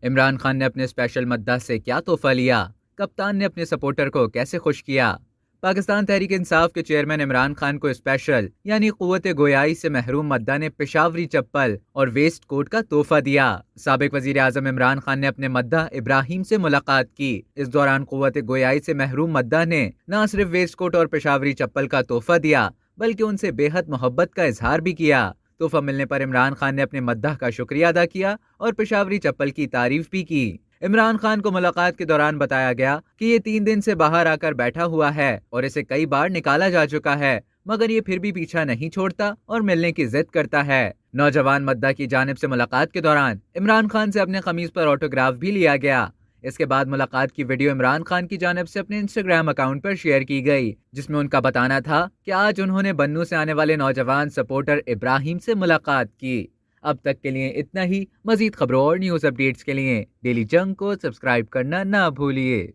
عمران خان نے اپنے اسپیشل مداح سے کیا تحفہ لیا؟ کپتان نے اپنے سپورٹر کو کیسے خوش کیا؟ پاکستان تحریک انصاف کے چیئرمین عمران خان کو اسپیشل یعنی قوت گویائی سے محروم مداح نے پشاوری چپل اور ویسٹ کوٹ کا تحفہ دیا۔ سابق وزیر اعظم عمران خان نے اپنے مداح ابراہیم سے ملاقات کی۔ اس دوران قوت گویائی سے محروم مداح نے نہ صرف ویسٹ کوٹ اور پشاوری چپل کا تحفہ دیا بلکہ ان سے بے حد محبت کا اظہار بھی کیا۔ تحفہ ملنے پر عمران خان نے اپنے مداح کا شکریہ ادا کیا اور پشاوری چپل کی تعریف بھی کی۔ عمران خان کو ملاقات کے دوران بتایا گیا کہ یہ 3 دن سے باہر آ کر بیٹھا ہوا ہے اور اسے کئی بار نکالا جا چکا ہے، مگر یہ پھر بھی پیچھا نہیں چھوڑتا اور ملنے کی ضد کرتا ہے۔ نوجوان مداح کی جانب سے ملاقات کے دوران عمران خان سے اپنے قمیض پر آٹوگراف بھی لیا گیا۔ اس کے بعد ملاقات کی ویڈیو عمران خان کی جانب سے اپنے انسٹاگرام اکاؤنٹ پر شیئر کی گئی، جس میں ان کا بتانا تھا کہ آج انہوں نے بنوں سے آنے والے نوجوان سپورٹر ابراہیم سے ملاقات کی۔ اب تک کے لیے اتنا ہی۔ مزید خبروں اور نیوز اپڈیٹس کے لیے ڈیلی جنگ کو سبسکرائب کرنا نہ بھولیے۔